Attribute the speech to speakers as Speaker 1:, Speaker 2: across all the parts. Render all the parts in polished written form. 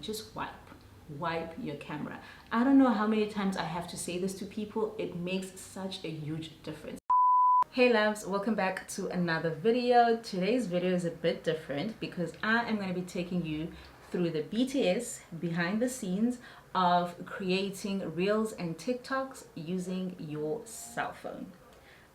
Speaker 1: just wipe your camera. I don't know how many times I have to say this to people. It makes such a huge difference. Hey loves, welcome back to another video. Today's video is a bit different because I am going to be taking you through the BTS behind the scenes of creating reels and TikToks using your cell phone.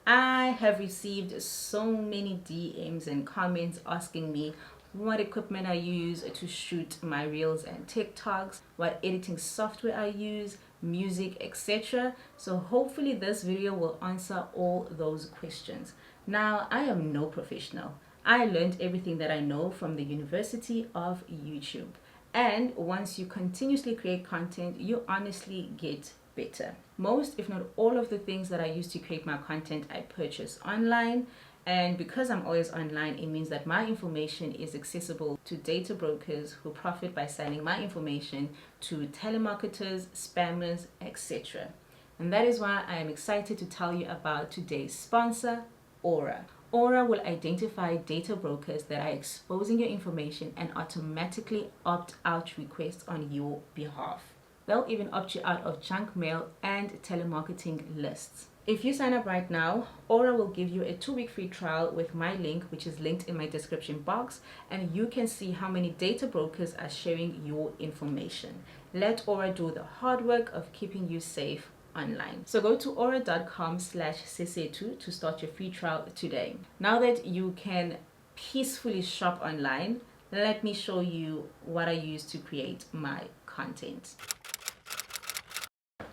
Speaker 1: I have received so many DMs and comments asking me what equipment I use to shoot my reels and TikToks, what editing software I use, music, etc. So hopefully this video will answer all those questions. Now, I am no professional. I learned everything that I know from the University of YouTube. And once you continuously create content, you honestly get better. Most, if not all, of the things that I use to create my content, I purchase online. And because I'm always online, it means that my information is accessible to data brokers who profit by selling my information to telemarketers, spammers, etc. And that is why I am excited to tell you about today's sponsor, Aura. Aura will identify data brokers that are exposing your information and automatically opt out requests on your behalf. They'll even opt you out of junk mail and telemarketing lists. If you sign up right now, Aura will give you a 2-week free trial with my link, which is linked in my description box, and you can see how many data brokers are sharing your information. Let Aura do the hard work of keeping you safe online. So go to aura.com/cc2 to start your free trial today. Now that you can peacefully shop online, let me show you what I use to create my content.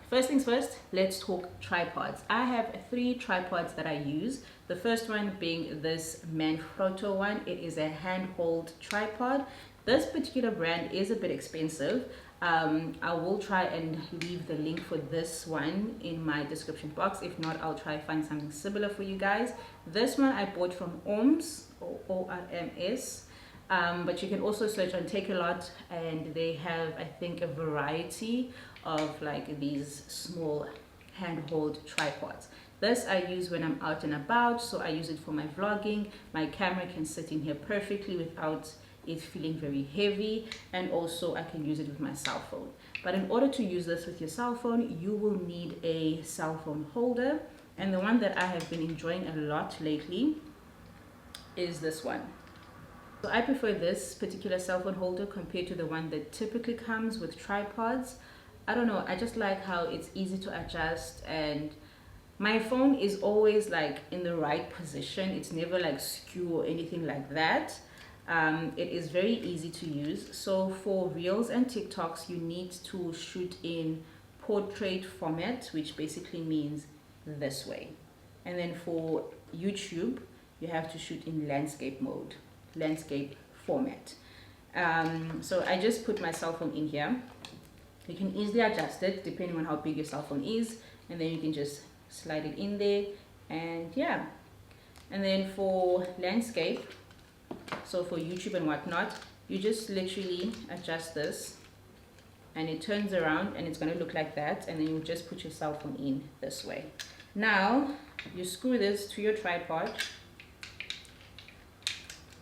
Speaker 1: First things first, let's talk tripods. I have 3 tripods that I use. The first one being this Manfrotto one. It is a handhold tripod. This particular brand is a bit expensive. I will try and leave the link for this one in my description box. If not, I'll try find something similar for you guys. This one I bought from ORMS, or ORMS. But you can also search on Takealot, and they have, I think, a variety of like these small handhold tripods. This I use when I'm out and about, so I use it for my vlogging. My camera can sit in here perfectly without it feeling very heavy, and also I can use it with my cell phone. But in order to use this with your cell phone, you will need a cell phone holder, and the one that I have been enjoying a lot lately is this one. So I prefer this particular cell phone holder compared to the one that typically comes with tripods. I don't know, I just like how it's easy to adjust, and my phone is always like in the right position. It's never like skew or anything like that. It is very easy to use. So for reels and TikToks, you need to shoot in portrait format, which basically means this way. And then for YouTube, you have to shoot in landscape mode, landscape format. So I just put my cell phone in here. You can easily adjust it depending on how big your cell phone is, and then you can just slide it in there, and yeah. And then for landscape, so for YouTube and whatnot, you just literally adjust this and it turns around and it's going to look like that, and then you just put your cell phone in this way. Now you screw this to your tripod,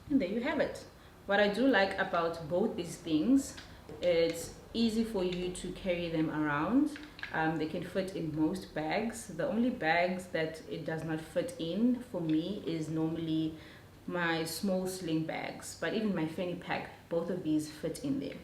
Speaker 1: and there you have it. What I do like about both these things, it's easy for you to carry them around. They can fit in most bags. The only bags that it does not fit in for me is normally my small sling bags, but even my fanny pack, both of these fit in there.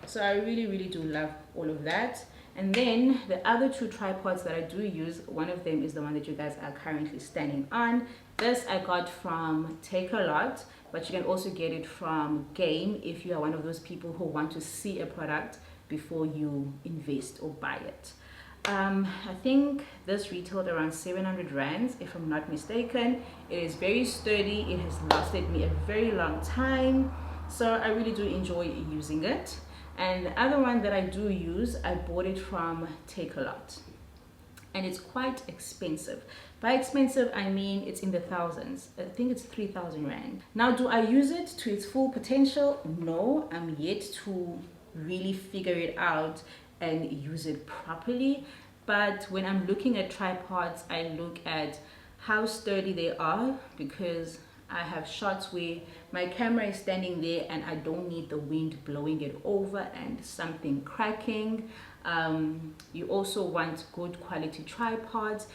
Speaker 1: So I really do love all of that. And then the other 2 tripods that I do use, one of them is the one that you guys are currently standing on. This I got from Takealot, but you can also get it from Game if you are one of those people who want to see a product before you invest or buy it. I think this retailed around 700 rands, if I'm not mistaken. It is very sturdy. It has lasted me a very long time, so I really do enjoy using it. And the other one that I do use, I bought it from Takealot, and it's quite expensive. By expensive, I mean it's in the thousands. I think it's 3,000 rand. Now, do I use it to its full potential? No, I'm yet to really figure it out and use it properly. But when I'm looking at tripods, I look at how sturdy they are, because I have shots where My camera is standing there and I don't need the wind blowing it over and something cracking. You also want good quality tripods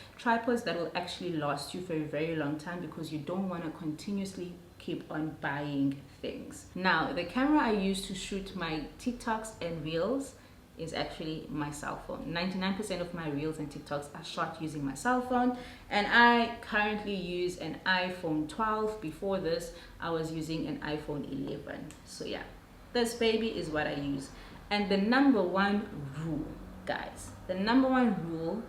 Speaker 1: that will actually last you for a very long time, because you don't want to continuously keep on buying things. Now, the camera I use to shoot my TikToks and reels is actually my cell phone. 99% of my reels and TikToks are shot using my cell phone, and I currently use an iPhone 12. Before this, I was using an iPhone 11. So yeah, this baby is what I use. And the number one rule, guys, the number one rule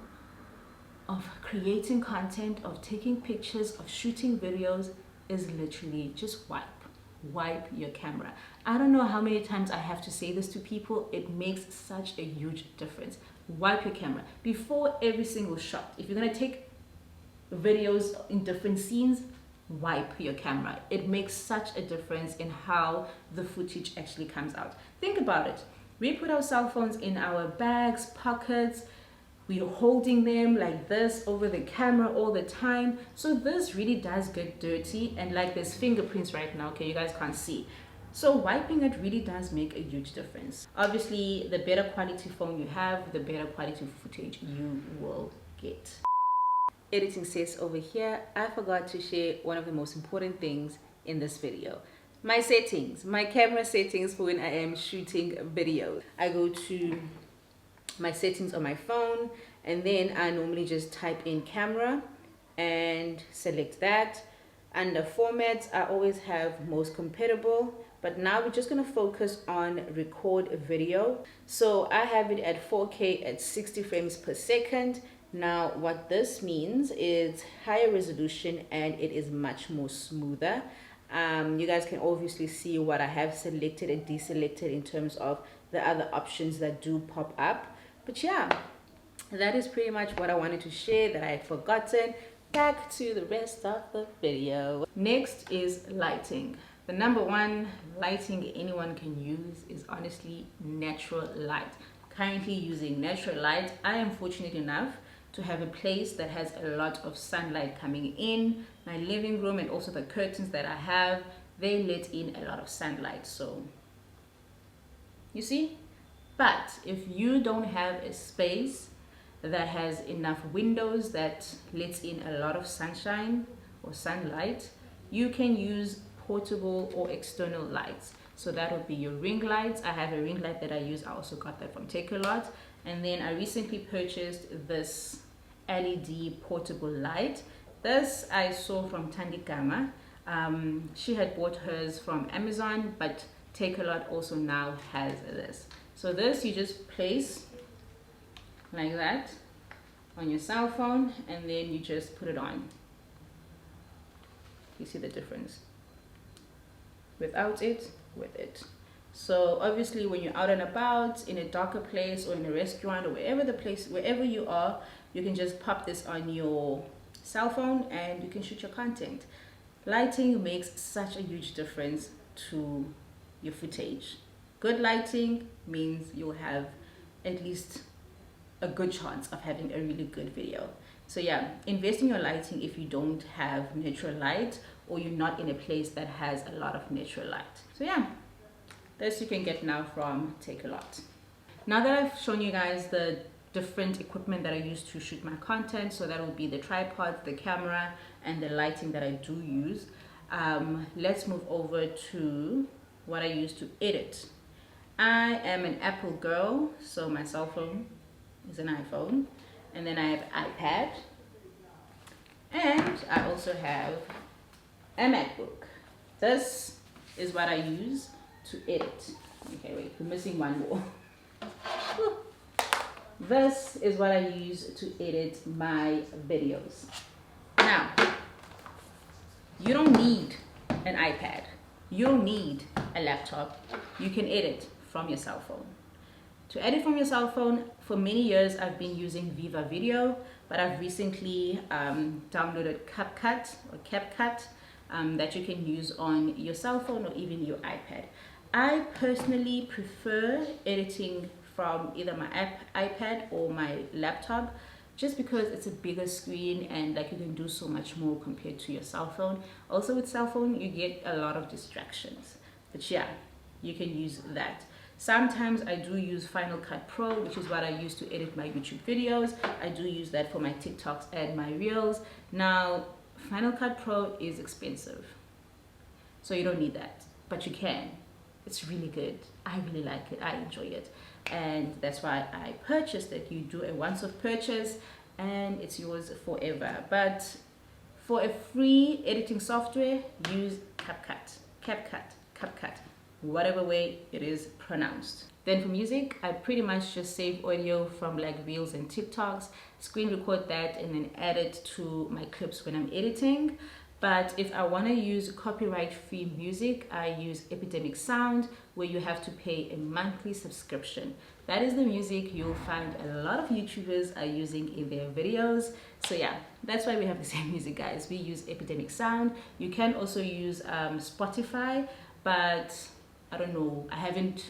Speaker 1: of creating content, of taking pictures, of shooting videos is literally just wipe your camera. I don't know how many times I have to say this to people. It makes such a huge difference. Wipe your camera before every single shot. If you're gonna take videos in different scenes, wipe your camera. It makes such a difference in how the footage actually comes out. Think about it. We put our cell phones in our bags, pockets. We're holding them like this over the camera all the time. So this really does get dirty, and like there's fingerprints right now, okay, you guys can't see. So wiping it really does make a huge difference. Obviously, the better quality phone you have, the better quality footage you will get. Editing says over here, I forgot to share one of the most important things in this video. My settings, my camera settings for when I am shooting videos. I go to my settings on my phone, and then I normally just type in camera and select that. Under formats, I always have most compatible, but now we're just going to focus on record video. So I have it at 4K at 60 frames per second. Now what this means is higher resolution, and it is much more smoother. You guys can obviously see what I have selected and deselected in terms of the other options that do pop up. But yeah, that is pretty much what I wanted to share that I had forgotten. Back to the rest of the video. Next is lighting. The number one lighting anyone can use is honestly natural light. Currently using natural light. I am fortunate enough to have a place that has a lot of sunlight coming in. My living room and also the curtains that I have, they let in a lot of sunlight. So you see. But if you don't have a space that has enough windows that lets in a lot of sunshine or sunlight, you can use portable or external lights. So that would be your ring lights. I have a ring light that I use. I also got that from Takealot. And then I recently purchased this LED portable light. This I saw from Tandikama. She had bought hers from Amazon, but Takealot also now has this. So this you just place like that on your cell phone, and then you just put it on. You see the difference? Without it, with it. So obviously when you're out and about in a darker place or in a restaurant or wherever you are, you can just pop this on your cell phone and you can shoot your content. Lighting makes such a huge difference to your footage. Good lighting means you'll have at least a good chance of having a really good video. So yeah, invest in your lighting if you don't have natural light or you're not in a place that has a lot of natural light. So yeah, this you can get now from Takealot. Now that I've shown you guys the different equipment that I use to shoot my content, so that will be the tripod, the camera, and the lighting that I do use, let's move over to what I use to edit. I am an Apple girl, so my cell phone is an iPhone, and then I have iPad, and I also have a MacBook. This is what I use to edit. Okay, wait, we're missing one more. This is what I use to edit my videos. Now, you don't need an iPad. You don't need a laptop. You can edit from your cell phone. To edit from your cell phone, for many years I've been using Viva Video, but I've recently downloaded CapCut that you can use on your cell phone or even your iPad. I personally prefer editing from either my iPad or my laptop, just because it's a bigger screen and like you can do so much more compared to your cell phone. Also with cell phone, you get a lot of distractions, but yeah, you can use that. Sometimes I do use Final Cut Pro, which is what I use to edit my YouTube videos. I do use that for my TikToks and my Reels. Now, Final Cut Pro is expensive, so you don't need that, but you can. It's really good. I really like it. I enjoy it. And that's why I purchased it. You do a once-off purchase and it's yours forever. But for a free editing software, use CapCut, whatever way it is pronounced. Then for music, I pretty much just save audio from like Reels and TikToks, screen record that, and then add it to my clips when I'm editing. But if I want to use copyright-free music, I use Equipemnt Sound, where you have to pay a monthly subscription. That is the music you'll find a lot of YouTubers are using in their videos. So yeah, that's why we have the same music, guys. We use Equipemnt Sound. You can also use Spotify, but I don't know, I haven't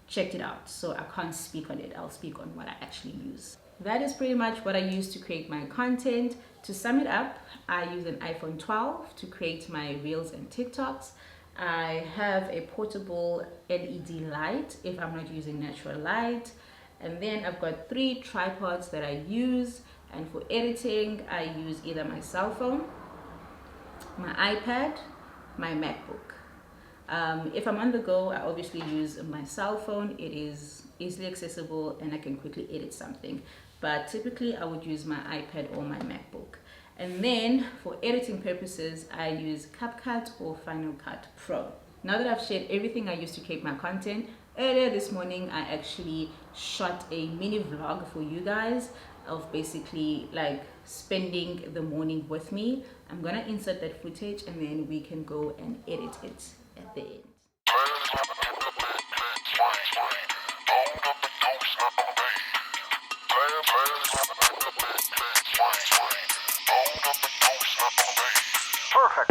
Speaker 1: checked it out, so I can't speak on it. I'll speak on what I actually use. That is pretty much what I use to create my content. To sum it up, I use an iPhone 12 to create my Reels and TikToks. I have a portable LED light if I'm not using natural light. And then I've got 3 tripods that I use. And for editing, I use either my cell phone, my iPad, my MacBook. If I'm on the go, I obviously use my cell phone. It is easily accessible and I can quickly edit something. But typically I would use my iPad or my MacBook. And then for editing purposes, I use CapCut or Final Cut Pro. Now that I've shared everything I use to create my content, earlier this morning I actually shot a mini vlog for you guys of basically like spending the morning with me. I'm gonna insert that footage and then we can go and edit it at the end.
Speaker 2: Perfect.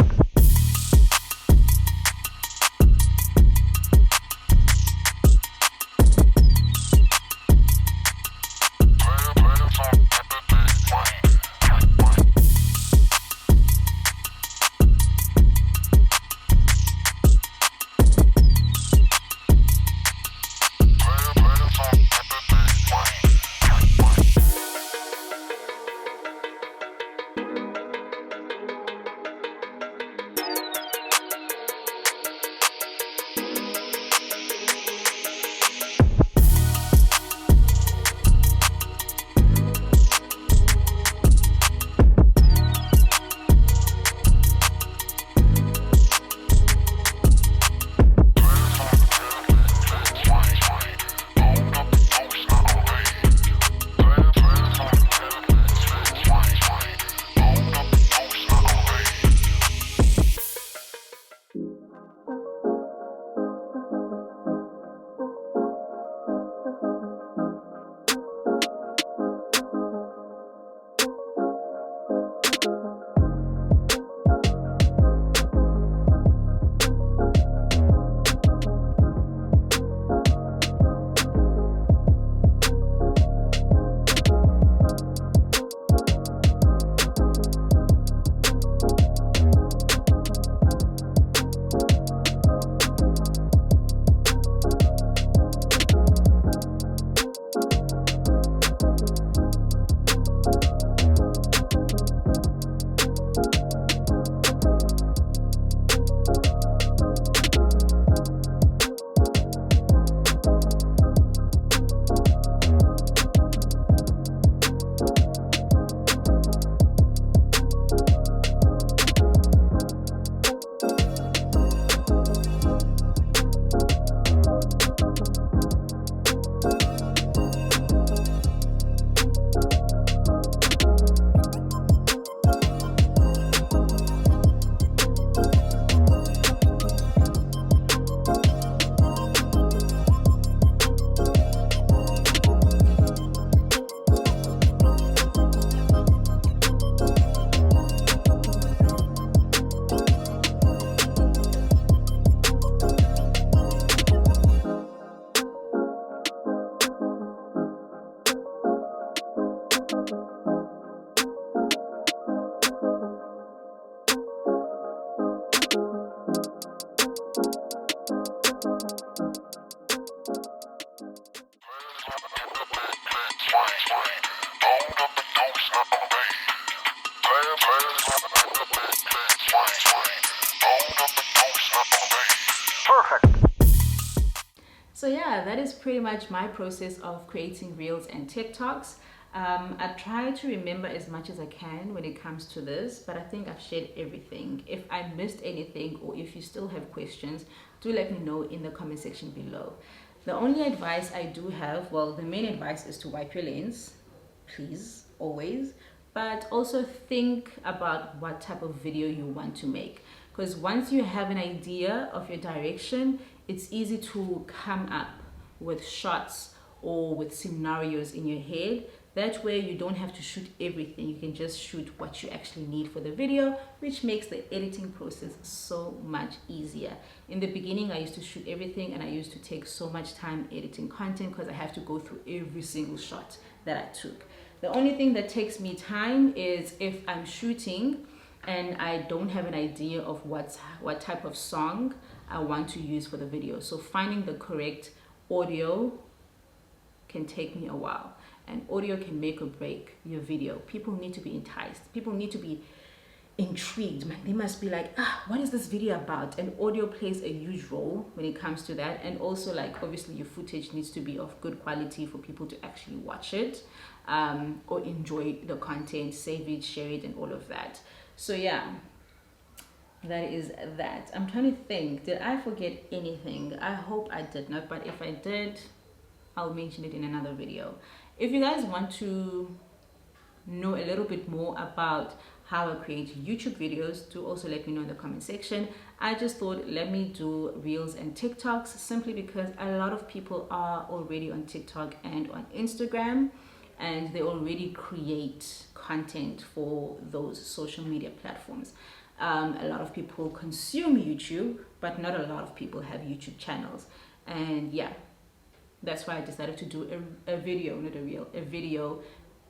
Speaker 1: yeah, that is pretty much my process of creating reels and TikToks. I try to remember as much as I can when it comes to this, but I think I've shared everything. If I missed anything or if you still have questions, do let me know in the comment section below. The only advice I do have, well, the main advice is to wipe your lens, please, always, but also think about what type of video you want to make. Because once you have an idea of your direction, it's easy to come up with shots or with scenarios in your head. That way you don't have to shoot everything. You can just shoot what you actually need for the video, which makes the editing process so much easier. In the beginning, I used to shoot everything and I used to take so much time editing content because I have to go through every single shot that I took. The only thing that takes me time is if I'm shooting and I don't have an idea of what type of song I want to use for the video. So finding the correct audio can take me a while. And audio can make or break your video. People need to be enticed. People need to be intrigued. They must be like, what is this video about? And audio plays a huge role when it comes to that. And also, like, obviously your footage needs to be of good quality for people to actually watch it or enjoy the content, save it, share it, and all of that. So yeah, that is that. I'm trying to think, did I forget anything? I hope I did not, but if I did, I'll mention it in another video. If you guys want to know a little bit more about how I create YouTube videos, do also let me know in the comment section. I just thought, let me do reels and TikToks simply because a lot of people are already on TikTok and on Instagram, and they already create content for those social media platforms. A lot of people consume YouTube, but not a lot of people have YouTube channels. And yeah, that's why I decided to do a video, not a reel, a video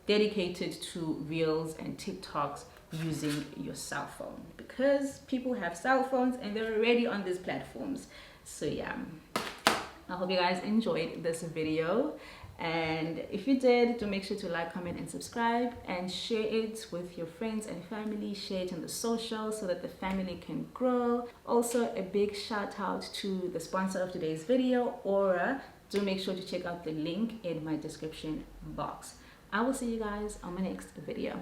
Speaker 1: dedicated to reels and TikToks using your cell phone, because people have cell phones and they're already on these platforms. So yeah, I hope you guys enjoyed this video, and if you did, do make sure to like, comment, and subscribe, and share it with your friends and family. Share it on the socials so that the family can grow. Also, a big shout out to the sponsor of today's video, Aura. Do make sure to check out the link in my description box. I will see you guys on my next video.